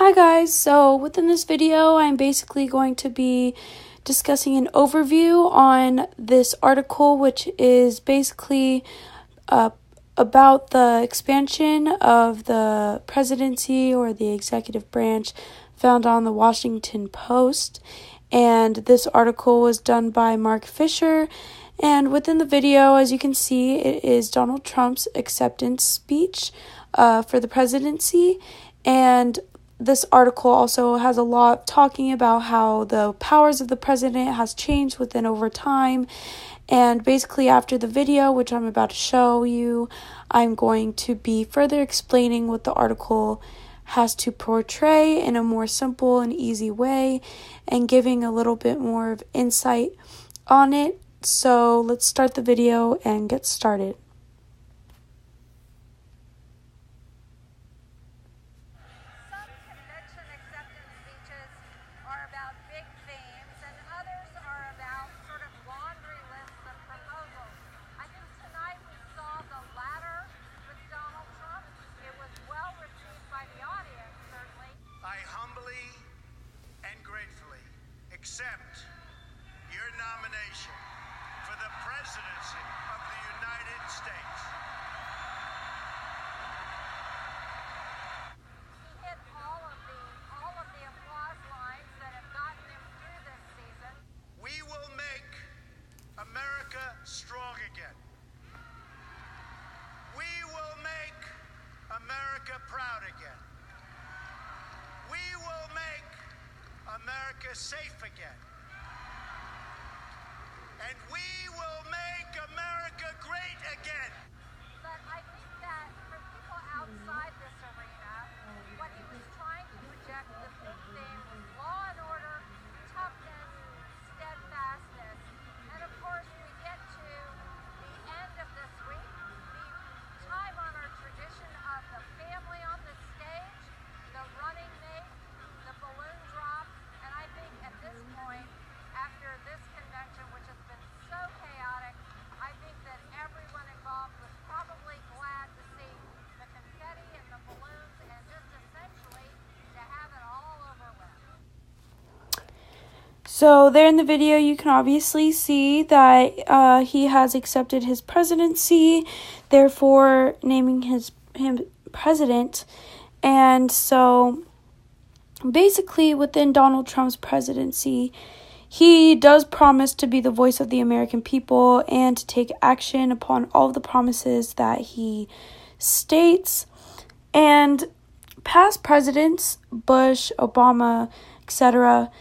Hi guys, so within this video I'm basically going to be discussing an overview on this article, which is basically about the expansion of the presidency or the executive branch found on the Washington Post. And this article was done by Mark Fisher, and within the video, as you can see, it is Donald Trump's acceptance speech for the presidency. And this article also has a lot talking about how the powers of the president has changed within over time. And basically after the video, which I'm about to show you, I'm going to be further explaining what the article has to portray in a more simple and easy way and giving a little bit more of insight on it. So let's start the video and get started. Accept your nomination for the Presidency of the United States. He hit all of the applause lines that have gotten him through this season. We will make America strong again. We will make America proud again. We will make America safe again. And we will make America great again. But I think that for people outside this arena, what he was trying to project, the big theme was law and order, toughness, steadfastness. And of course, we get to the end of this week, the time-honored tradition of the family on the stage, the running mate, the balloon drop. And I think at this point, after this convention, which has been so chaotic, I think that everyone involved was probably glad to see the confetti and the balloons and just essentially to have it all over with. So there in the video, you can obviously see that he has accepted his presidency, therefore naming him president. And so basically within Donald Trump's presidency, he does promise to be the voice of the American people and to take action upon all of the promises that he states. And past presidents, Bush, Obama, etc.,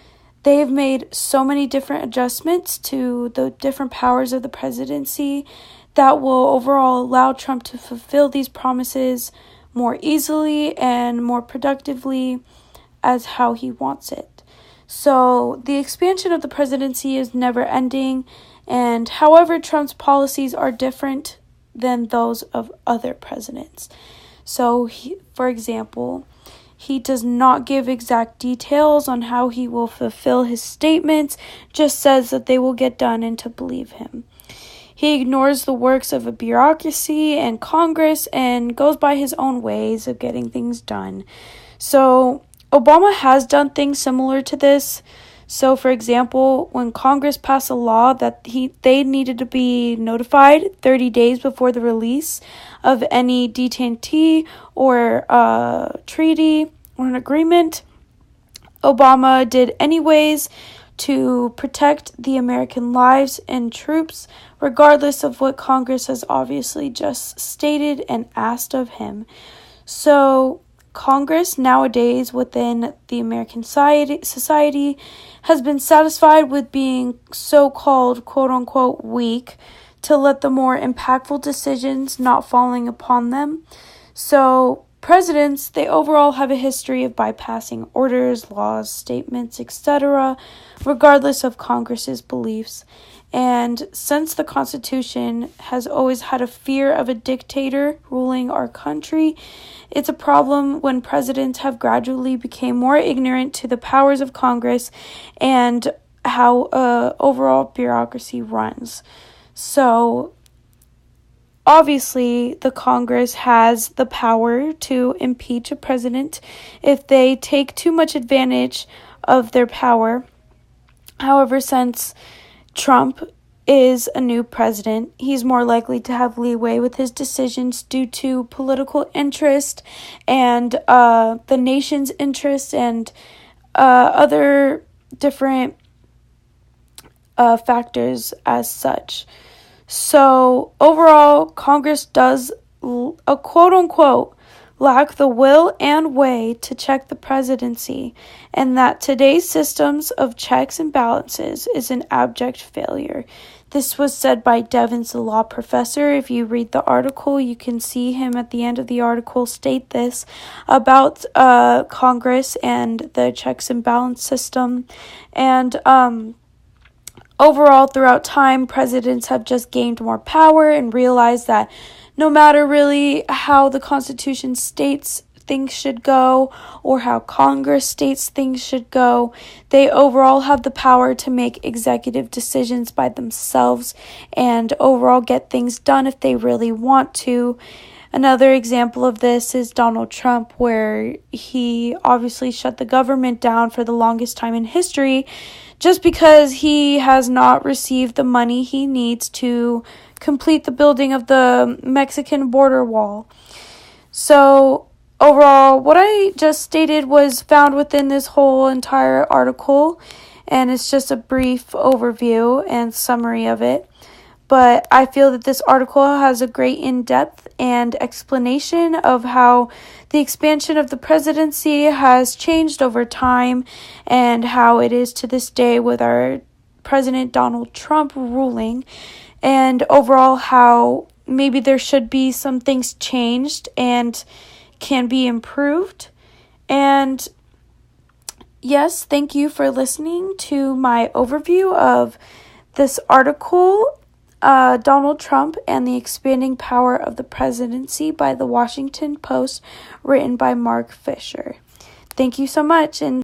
they've made so many different adjustments to the different powers of the presidency that will overall allow Trump to fulfill these promises more easily and more productively as how he wants it. So the expansion of the presidency is never ending, and however, Trump's policies are different than those of other presidents. So, for example, he does not give exact details on how he will fulfill his statements, just says that they will get done and to believe him. He ignores the works of a bureaucracy and Congress and goes by his own ways of getting things done. So Obama has done things similar to this. So, for example, when Congress passed a law that they needed to be notified 30 days before the release of any detainee or treaty or an agreement, Obama did anyways to protect the American lives and troops, regardless of what Congress has obviously just stated and asked of him. So Congress nowadays within the American society has been satisfied with being so-called quote-unquote weak to let the more impactful decisions not falling upon them. So presidents, they overall have a history of bypassing orders, laws, statements, etc., regardless of Congress's beliefs. And since the Constitution has always had a fear of a dictator ruling our country, it's a problem when presidents have gradually become more ignorant to the powers of Congress and how overall bureaucracy runs. So obviously, the Congress has the power to impeach a president if they take too much advantage of their power. However, since Trump is a new president, he's more likely to have leeway with his decisions due to political interest and the nation's interest and other different factors as such. So overall, Congress does a quote-unquote lack the will and way to check the presidency, and that today's systems of checks and balances is an abject failure. This was said by Devon's the law professor. If you read the article, you can see him at the end of the article state this about Congress and the checks and balance system. And overall, throughout time, presidents have just gained more power and realized that no matter really how the Constitution states things should go or how Congress states things should go, they overall have the power to make executive decisions by themselves and overall get things done if they really want to. Another example of this is Donald Trump, where he obviously shut the government down for the longest time in history just because he has not received the money he needs to complete the building of the Mexican border wall. So overall, what I just stated was found within this whole entire article, and it's just a brief overview and summary of it. But I feel that this article has a great in-depth and explanation of how the expansion of the presidency has changed over time and how it is to this day with our President Donald Trump ruling, and overall how maybe there should be some things changed and can be improved. And yes, thank you for listening to my overview of this article, Donald Trump and the Expanding Power of the Presidency by the Washington Post, written by Mark Fisher. Thank you so much, and